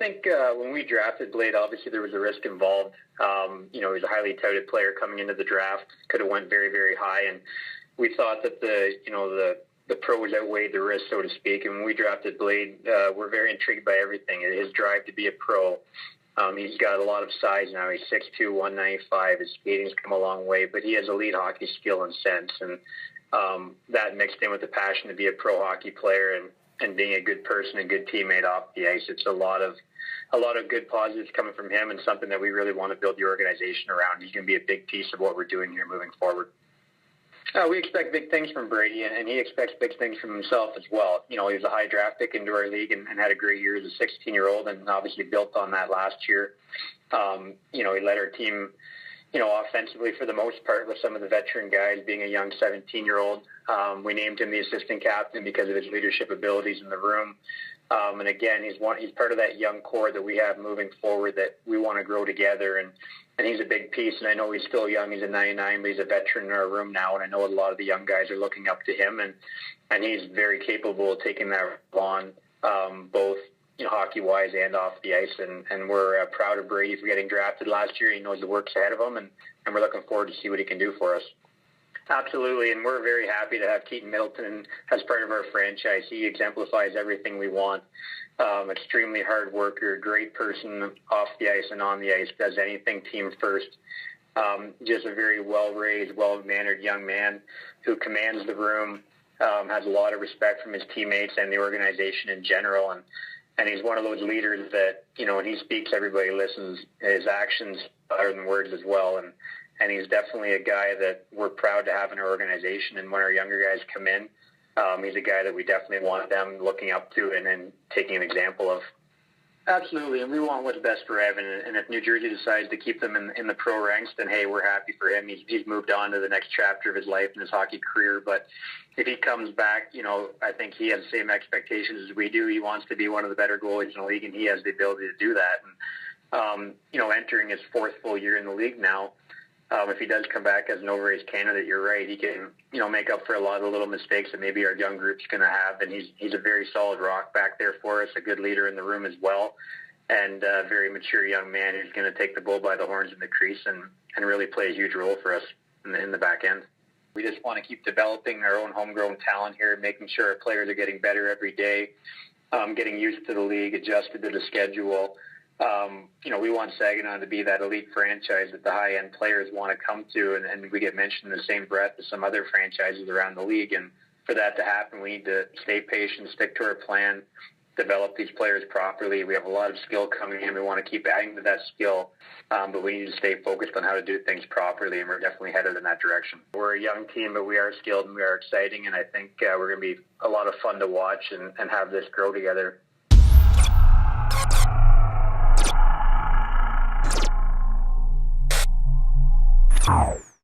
think when we drafted Blade, obviously there was a risk involved. He was a highly touted player coming into the draft, could have went very, very high, and we thought that the pros outweighed the risk, so to speak. And when we drafted Blade, we're very intrigued by everything. His drive to be a pro. He's got a lot of size now. He's 6'2", 195. His skating's come a long way, but he has elite hockey skill and sense. And that mixed in with the passion to be a pro hockey player and being a good person and good teammate off the ice. It's a lot of good positives coming from him, and something that we really want to build the organization around. He's going to be a big piece of what we're doing here moving forward. We expect big things from Brady, and he expects big things from himself as well. He was a high draft pick into our league and had a great year as a 16-year-old, and obviously built on that last year. He led our team, offensively for the most part, with some of the veteran guys, being a young 17-year-old. We named him the assistant captain because of his leadership abilities in the room. And again, he's part of that young core that we have moving forward that we want to grow together. And he's a big piece. And I know he's still young. He's a 99, but he's a veteran in our room now. And I know a lot of the young guys are looking up to him. And he's very capable of taking that on, both hockey-wise and off the ice. And we're proud of Brady for getting drafted last year. He knows the work's ahead of him, and we're looking forward to see what he can do for us. Absolutely, and we're very happy to have Keaton Middleton as part of our franchise. He exemplifies everything we want. Extremely hard worker, great person off the ice and on the ice, does anything team first. Just a very well-raised, well-mannered young man who commands the room, has a lot of respect from his teammates and the organization in general, and he's one of those leaders that, when he speaks, everybody listens. His actions are than words as well, and he's definitely a guy that we're proud to have in our organization. And when our younger guys come in, he's a guy that we definitely want them looking up to and then taking an example of. Absolutely, and we want what's best for Evan. And if New Jersey decides to keep them in the pro ranks, then hey, we're happy for him. He's moved on to the next chapter of his life and his hockey career. But if he comes back, I think he has the same expectations as we do. He wants to be one of the better goalies in the league, and he has the ability to do that. And entering his fourth full year in the league now, if he does come back as an overage candidate, you're right. He can, make up for a lot of the little mistakes that maybe our young group's going to have. And he's a very solid rock back there for us, a good leader in the room as well, and a very mature young man who's going to take the bull by the horns in the crease and really play a huge role for us in the back end. We just want to keep developing our own homegrown talent here, making sure our players are getting better every day, getting used to the league, adjusted to the schedule. We want Saginaw to be that elite franchise that the high-end players want to come to, and we get mentioned in the same breath as some other franchises around the league. And for that to happen, we need to stay patient, stick to our plan, develop these players properly. We have a lot of skill coming in. We want to keep adding to that skill, but we need to stay focused on how to do things properly, and we're definitely headed in that direction. We're a young team, but we are skilled and we are exciting, and I think we're going to be a lot of fun to watch and have this grow together. Ow.